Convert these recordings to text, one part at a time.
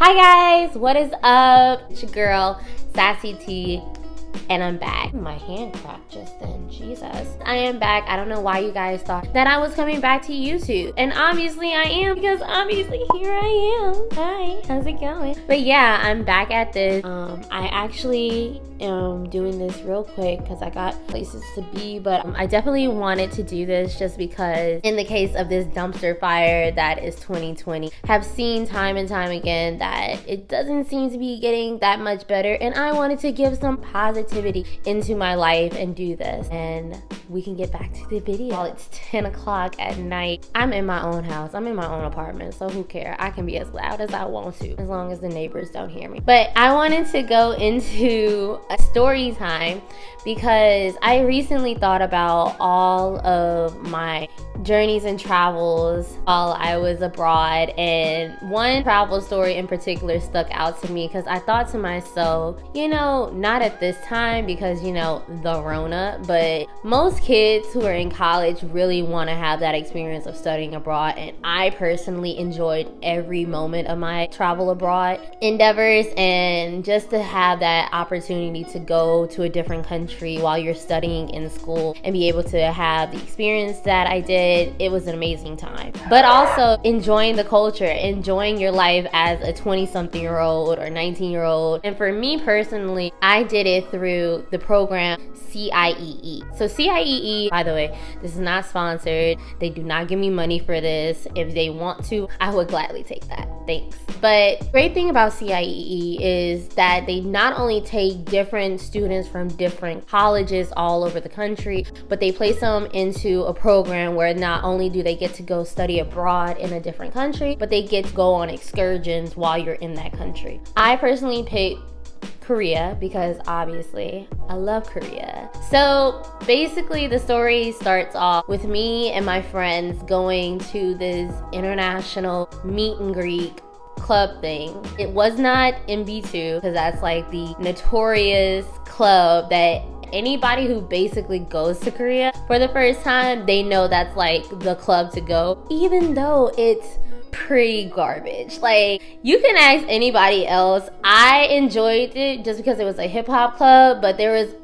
Hi guys, what is up? It's your girl, Sassy T, and I'm back. My hand cracked just then, Jesus. I am back. I don't know why you guys thought that I was coming back to YouTube. And obviously I am, because obviously here I am. Hi, how's it going? But yeah, I'm back at this. I actually am doing this real quick because I got places to be, but I definitely wanted to do this just because in the case of this dumpster fire that is 2020, have seen time and time again that it doesn't seem to be getting that much better, and I wanted to give some positivity into my life and do this, and we can get back to the video. While it's 10 o'clock at night, I'm in my own house, I'm in my own apartment, so who cares? I can be as loud as I want to, as long as the neighbors don't hear me. But I wanted to go into a story time because I recently thought about all of my journeys and travels while I was abroad, and one travel story in particular stuck out to me because I thought to myself, you know, not at this time because, you know, the Rona, but most kids who are in college really want to have that experience of studying abroad, and I personally enjoyed every moment of my travel abroad endeavors, and just to have that opportunity to go to a different country while you're studying in school and be able to have the experience that I did, it was an amazing time. But also enjoying the culture, enjoying your life as a 20-something-year-old or 19-year-old. And for me personally, I did it through the program CIEE. So CIEE, by the way, this is not sponsored. They do not give me money for this. If they want to, I would gladly take that. Thanks. But great thing about CIEE is that they not only take different students from different colleges all over the country, but they place them into a program where not only do they get to go study abroad in a different country, but they get to go on excursions while you're in that country. I personally picked Korea because obviously I love Korea. So basically the story starts off with me and my friends going to this international meet and greet club thing. It was not MB2 because that's like the notorious club that anybody who basically goes to Korea for the first time, they know that's like the club to go, even though it's pretty garbage. Like, you can ask anybody else. I enjoyed it just because it was a hip-hop club, but there was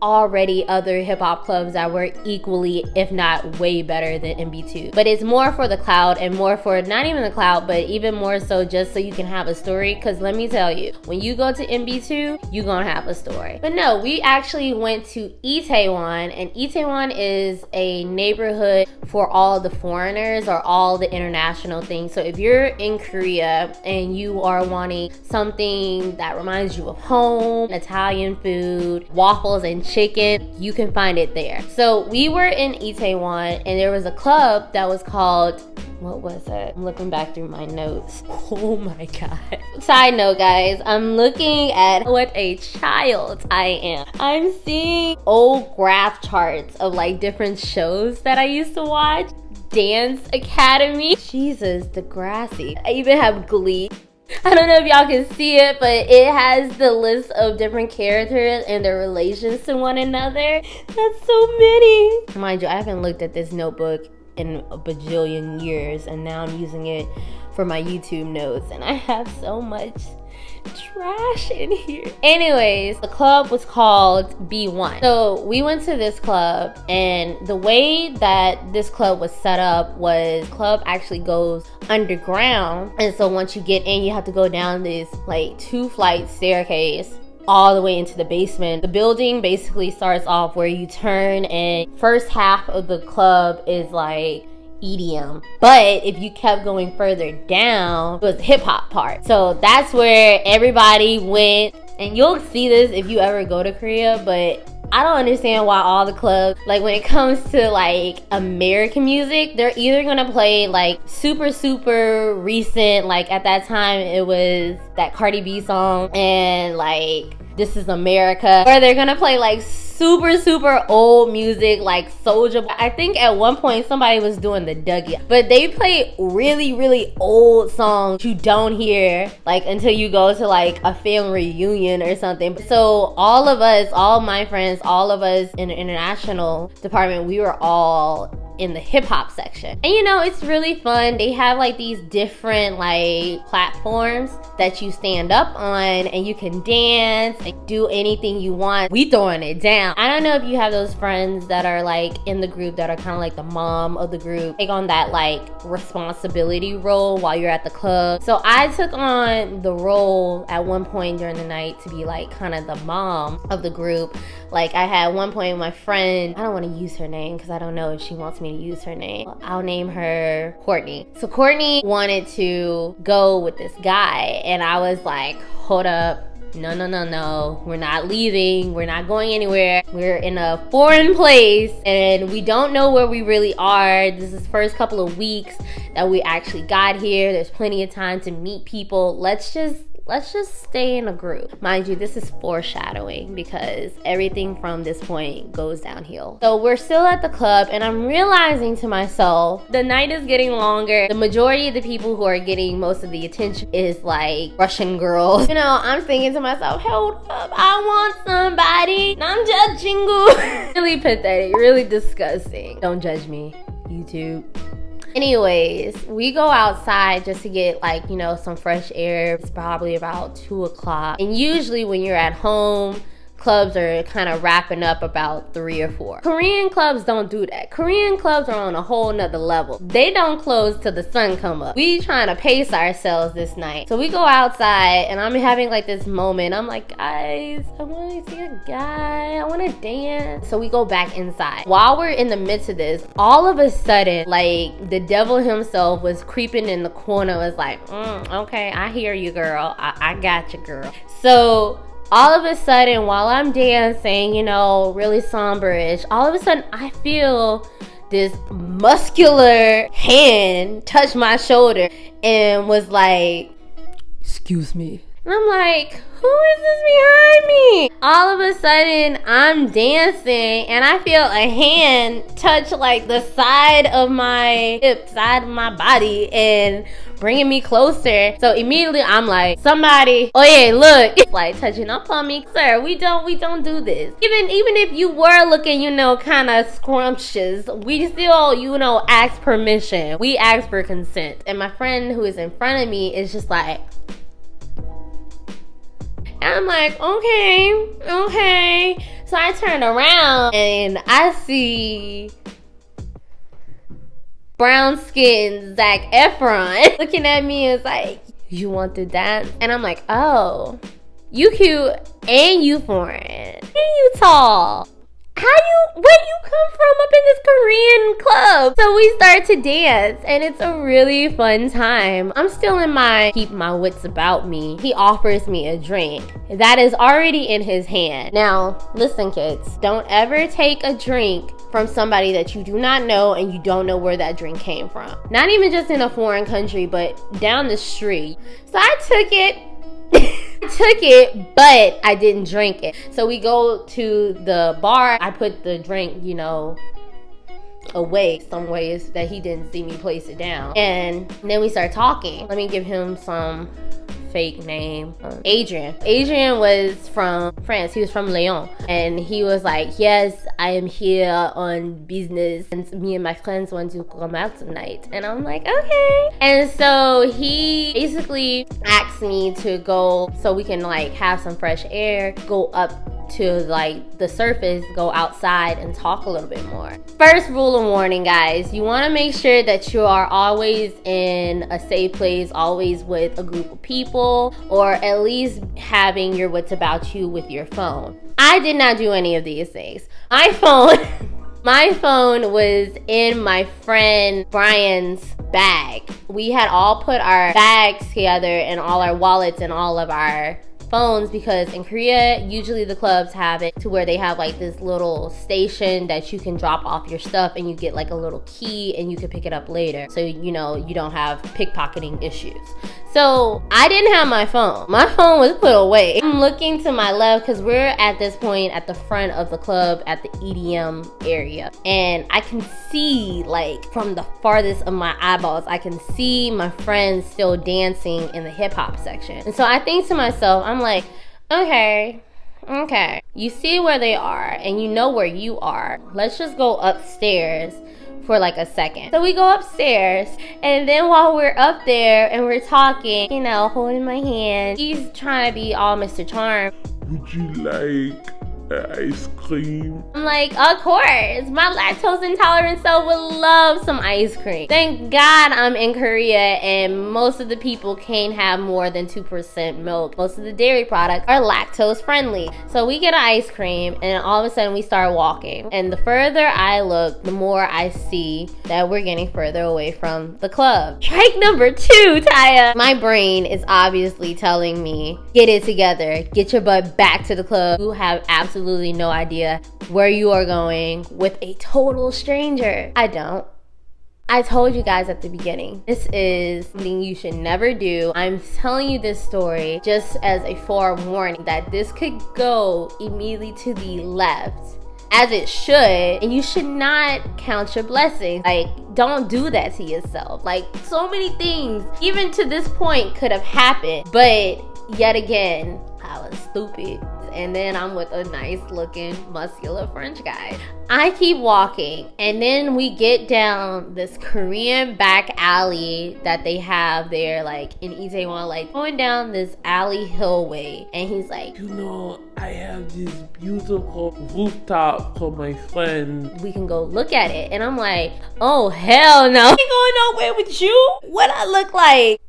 already other hip-hop clubs that were equally, if not way better than MB2. But it's more for the cloud, and more for not even the cloud, but even more so just so you can have a story. Because let me tell you, when you go to MB2, you're gonna have a story. But no, we actually went to Itaewon, and Itaewon is a neighborhood for all the foreigners or all the international things. So if you're in Korea and you are wanting something that reminds you of home, Italian food, waffles and chicken, you can find it there. So we were in Itaewon, and there was a club that was called, what was it? I'm looking back through my notes. Oh my god. Side note, guys, I'm looking at what a child I am. I'm seeing old graph charts of like different shows that I used to watch. Dance Academy. Jesus, Degrassi. I even have Glee. I don't know if y'all can see it, but it has the list of different characters and their relations to one another. That's so many. Mind you, I haven't looked at this notebook in a bajillion years, and now I'm using it for my YouTube notes, and I have so much trash in here. Anyways, the club was called B1. So we went to this club, and the way that this club was set up was, club actually goes underground, and so once you get in, you have to go down this like 2-flight staircase all the way into the basement. The building basically starts off where you turn, and first half of the club is like EDM, but if you kept going further down, it was the hip-hop part. So that's where everybody went, and you'll see this if you ever go to Korea, but I don't understand why all the clubs, like when it comes to like American music, they're either gonna play like super recent, like at that time it was that Cardi B song and like This Is America, or they're gonna play like super old music like Soulja Boy. I think at one point somebody was doing the Dougie, but they play really old songs you don't hear like until you go to like a family reunion or something. So all of us, all my friends, all of us in the international department, we were all in the hip hop section. And you know, it's really fun. They have like these different like platforms that you stand up on and you can dance and do anything you want. We throwing it down. I don't know if you have those friends that are like in the group that are kind of like the mom of the group, take on that like responsibility role while you're at the club. So I took on the role at one point during the night to be like kind of the mom of the group. Like I had one point my friend, I don't want to use her name because I don't know if she wants me to use her name. I'll name her Courtney. So Courtney wanted to go with this guy and I was like, hold up. No. We're not leaving. We're not going anywhere. We're in a foreign place and we don't know where we really are. This is the first couple of weeks that we actually got here. There's plenty of time to meet people. Let's just stay in a group. Mind you, this is foreshadowing because everything from this point goes downhill. So we're still at the club and I'm realizing to myself, the night is getting longer. The majority of the people who are getting most of the attention is like Russian girls. You know, I'm thinking to myself, hold up, I want somebody. I'm judging you. Really pathetic, really disgusting. Don't judge me, YouTube. Anyways, we go outside just to get like, you know, some fresh air. It's probably about 2 o'clock. And usually when you're at home, clubs are kind of wrapping up about 3 or 4. Korean clubs don't do that. Korean clubs are on a whole nother level. They don't close till the sun come up. We trying to pace ourselves this night. So we go outside and I'm having like this moment. I'm like, guys, I want to see a guy. I want to dance. So we go back inside. While we're in the midst of this, all of a sudden, like the devil himself was creeping in the corner, was like, okay, I hear you, girl. I got you, girl. So all of a sudden, while I'm dancing, you know, really somber-ish, all of a sudden I feel this muscular hand touch my shoulder and was like, excuse me. And I'm like, who is this behind me? All of a sudden, I'm dancing and I feel a hand touch like the side of my hip, side of my body and bringing me closer. So immediately I'm like, somebody, oh yeah, look. It's like touching up on me. Sir, we don't do this. Even if you were looking, you know, kind of scrumptious, we still, you know, ask permission. We ask for consent. And my friend who is in front of me is just like, and I'm like, okay. So I turn around and I see brown skinned Zac Efron looking at me and is like, you want to dance? And I'm like, oh, you cute and you foreign and you tall. Where you come from up in this Korean club? So we start to dance and it's a really fun time. I'm still in my keep my wits about me. He offers me a drink that is already in his hand. Now, listen kids, don't ever take a drink from somebody that you do not know and you don't know where that drink came from. Not even just in a foreign country, but down the street. So I took it. But I didn't drink it. So we go to the bar. I put the drink, you know, away some ways that he didn't see me place it down. And then we start talking. Let me give him some fake name. Adrian. Adrian was from France. He was from Lyon. And he was like, yes, I am here on business. And me and my friends want to come out tonight. And I'm like, okay. And so he basically asked me to go so we can like have some fresh air, go up to like the surface, go outside and talk a little bit more. First rule of warning, guys, you want to make sure that you are always in a safe place, always with a group of people, or at least having your wits about you with your phone. I did not do any of these things. My phone was in my friend Brian's bag. We had all put our bags together and all our wallets and all of our phones, because in Korea usually the clubs have it to where they have like this little station that you can drop off your stuff and you get like a little key and you can pick it up later, so you know you don't have pickpocketing issues. So I didn't have my phone. My phone was put away. I'm looking to my left because we're at this point at the front of the club at the EDM area, and I can see like from the farthest of my eyeballs, I can see my friends still dancing in the hip hop section. And so I think to myself, I'm like, okay, you see where they are and you know where you are. Let's just go upstairs for like a second. So we go upstairs, and then while we're up there and we're talking, you know, holding my hand, he's trying to be all Mr. Charm. Would you like ice cream? I'm like, of course. My lactose intolerant self would love some ice cream. Thank God I'm in Korea and most of the people can't have more than 2% milk. Most of the dairy products are lactose friendly. So we get an ice cream, and all of a sudden we start walking. And the further I look, the more I see that we're getting further away from the club. Strike number 2, Taya. My brain is obviously telling me, get it together. Get your butt back to the club. You have absolutely no idea where you are going with a total stranger. I don't. I told you guys at the beginning, this is something you should never do. I'm telling you this story just as a forewarning that this could go immediately to the left, as it should, and you should not count your blessings. Like, don't do that to yourself. Like, so many things, even to this point, could have happened, but yet again, I was stupid. And then I'm with a nice looking muscular French guy. I keep walking, and then we get down this Korean back alley that they have there, like in Itaewon, like going down this alley hillway, and he's like, You know, I have this beautiful rooftop for my friend. we can go look at it. And I'm like, oh hell no, I ain't going nowhere with you. What I look like?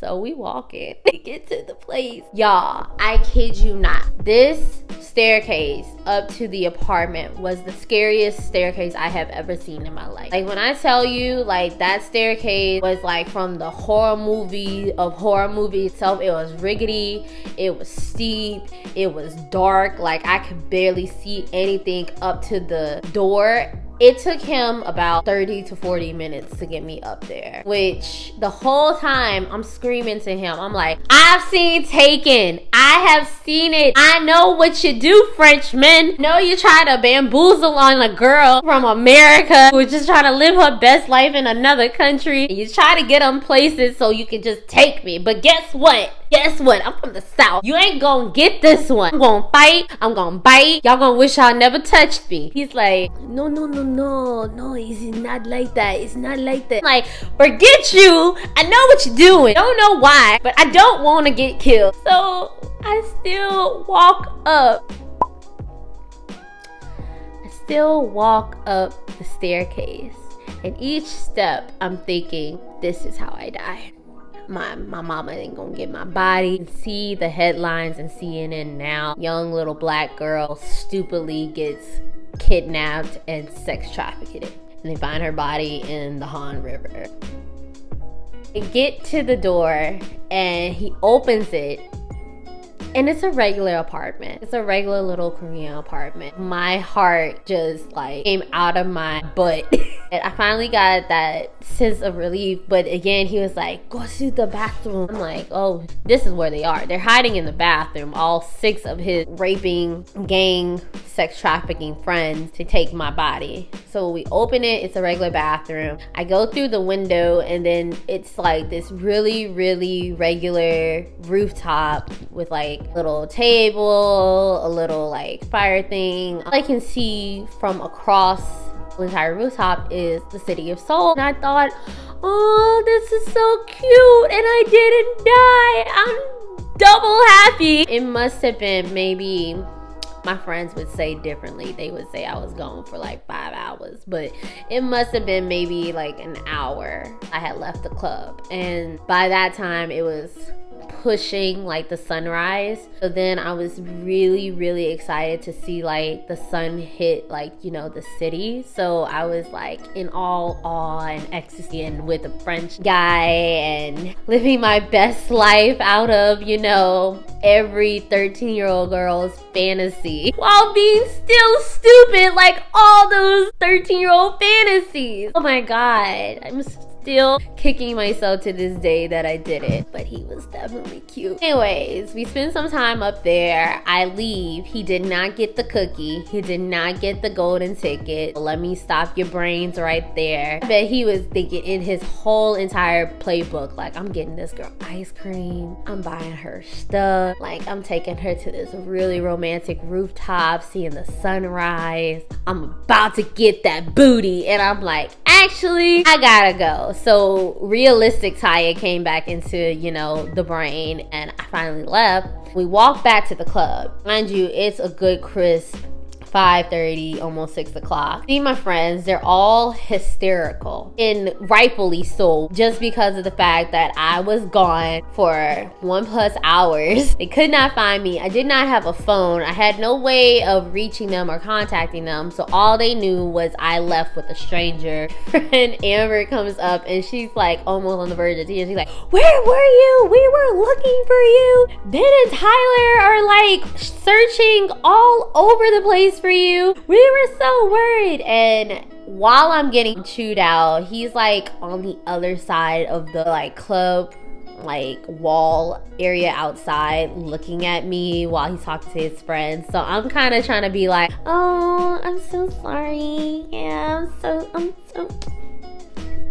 So we walk in to get to the place. Y'all, I kid you not. This staircase up to the apartment was the scariest staircase I have ever seen in my life. Like, when I tell you, like, that staircase was like from the horror movie itself. It was rickety, it was steep, it was dark. Like, I could barely see anything up to the door. It took him about 30 to 40 minutes to get me up there, which the whole time I'm screaming to him. I'm like, I've seen Taken. I have seen it. I know what you do, Frenchmen. No, you try to bamboozle on a girl from America who is just trying to live her best life in another country. And you try to get them places so you can just take me. But guess what? Guess what? I'm from the South. You ain't gonna get this one. I'm gonna fight. I'm gonna bite. Y'all gonna wish y'all never touched me. He's like, no, it's not like that. It's not like that. I'm like, forget you. I know what you're doing. Don't know why, but I don't want to get killed. So I still walk up. The staircase. And each step, I'm thinking, this is how I die. My mama ain't gonna get my body. See the headlines in CNN now. Young little black girl stupidly gets kidnapped and sex trafficked. And they find her body in the Han River. They get to the door and he opens it. And it's a regular apartment. It's a regular little Korean apartment. My heart just like came out of my butt. And I finally got that sense of relief. But again, he was like, go to the bathroom. I'm like, oh, this is where they are. They're hiding in the bathroom. All 6 of his raping, gang, sex trafficking friends to take my body. So we open it. It's a regular bathroom. I go through the window, and then it's like this really, really regular rooftop with like little table, a little like fire thing. All I can see from across the entire rooftop is the city of Seoul. And I thought, oh, this is so cute, and I didn't die. I'm double happy. It must have been maybe, my friends would say differently. They would say I was gone for like 5 hours, but it must have been maybe like an hour I had left the club. And by that time, it was pushing like the sunrise. So then I was really, really excited to see like the sun hit like, you know, the city. So I was like in all awe and ecstasy, and with a French guy and living my best life out of, you know, every 13-year-old girl's fantasy, while being still stupid like all those 13-year-old fantasies. Oh my God, I'm still still kicking myself to this day that I did it, but he was definitely cute. Anyways, we spent some time up there. I leave. He did not get the cookie. He did not get the golden ticket. Let me stop your brains right there. I bet he was thinking in his whole entire playbook, like, I'm getting this girl ice cream. I'm buying her stuff. Like, I'm taking her to this really romantic rooftop, seeing the sunrise. I'm about to get that booty. And I'm like, actually, I gotta go. So realistic Taya came back into, you know, the brain, and I finally left. We walked back to the club. Mind you, it's a good crisp 5:30, almost 6 o'clock. See my friends, they're all hysterical, and rightfully so, just because of the fact that I was gone for 1+ hours. They could not find me. I did not have a phone. I had no way of reaching them or contacting them, so all they knew was I left with a stranger. And Amber comes up and she's like almost on the verge of tears. She's like, where were you? We were looking for you. Ben and Tyler are like searching all over the place for you. We were so worried. And while I'm getting chewed out, he's like on the other side of the like club like wall area outside looking at me while he's talking to his friends. So I'm kind of trying to be like, oh, I'm so sorry. Yeah, I'm so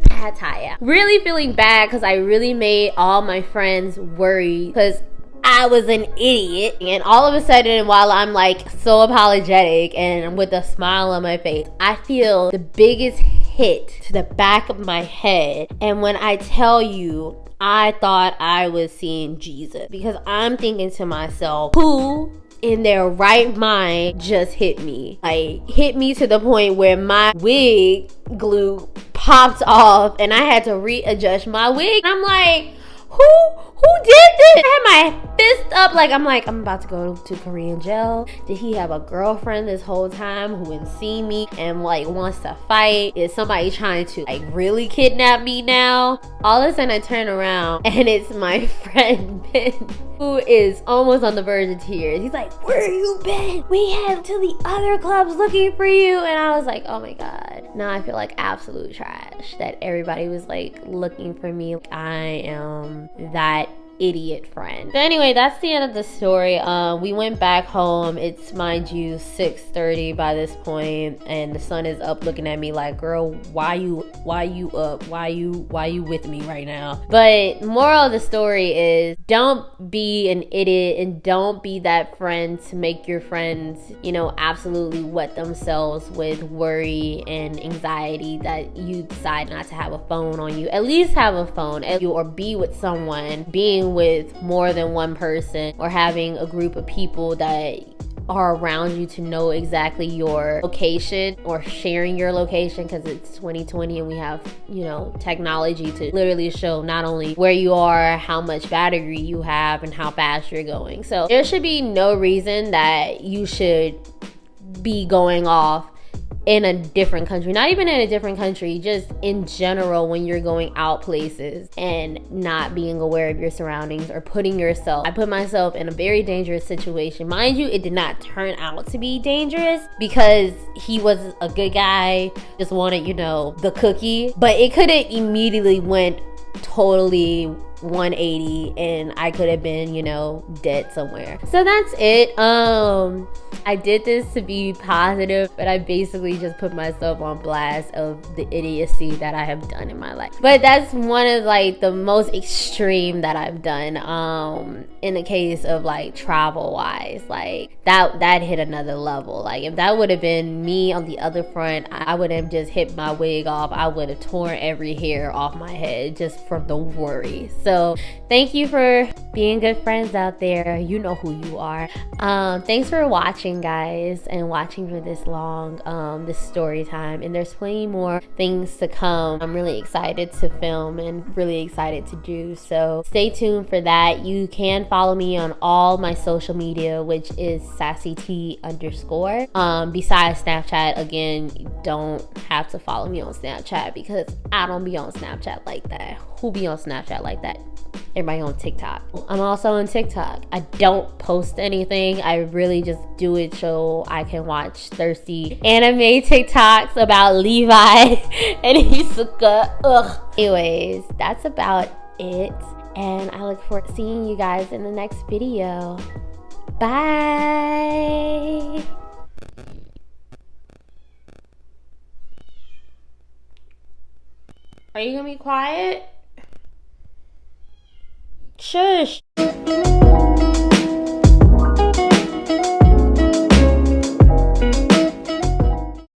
Taya. Really feeling bad because I really made all my friends worry because I was an idiot. And all of a sudden, while I'm like so apologetic and with a smile on my face, I feel the biggest hit to the back of my head. And when I tell you, I thought I was seeing Jesus, because I'm thinking to myself, who in their right mind just hit me? Like, hit me to the point where my wig glue popped off and I had to readjust my wig. I'm like, who did this? I had my fist up like I'm about to go to Korean jail. Did he have a girlfriend this whole time who didn't see me and like wants to fight? Is somebody trying to like really kidnap me now? All of a sudden I turn around and it's my friend Ben, who is almost on the verge of tears. He's like, where you been? We headed to the other clubs looking for you. And I was like, oh my God. Now I feel like absolute trash that everybody was like looking for me. I am that idiot friend. So anyway, that's the end of the story. We went back home. It's, mind you, 6:30 by this point, and the sun is up looking at me like, girl, why you up? Why you with me right now? But moral of the story is, don't be an idiot and don't be that friend to make your friends, you know, absolutely wet themselves with worry and anxiety that you decide not to have a phone on you. At least have a phone, or be with someone. Being with more than one person or having a group of people that are around you to know exactly your location, or sharing your location, because it's 2020 and we have, you know, technology to literally show not only where you are, how much battery you have, and how fast you're going. So there should be no reason that you should be going off in a different country, not even in a different country, just in general when you're going out places and not being aware of your surroundings or I put myself in a very dangerous situation. Mind you, it did not turn out to be dangerous because he was a good guy, just wanted, you know, the cookie, but it could have immediately went totally 180 and I could have been, you know, dead somewhere. So that's it. I did this to be positive, but I basically just put myself on blast of the idiocy that I have done in my life. But that's one of like the most extreme that I've done in the case of like travel wise. Like that hit another level. Like if that would have been me on the other front, I would have just hit my wig off. I would have torn every hair off my head just from the worry. So thank you for being good friends out there. You know who you are. Thanks for watching, guys, and watching for this long, this story time. And there's plenty more things to come. I'm really excited to film and really excited to do. So stay tuned for that. You can follow me on all my social media, which is SassyT_. Besides Snapchat, again, you don't have to follow me on Snapchat because I don't be on Snapchat like that. Who be on Snapchat like that? but everybody on TikTok. I'm also on TikTok. I don't post anything. I really just do it so I can watch thirsty anime TikToks about Levi and Hisoka. Ugh. Anyways, that's about it. And I look forward to seeing you guys in the next video. Bye. Are you gonna be quiet? Shush.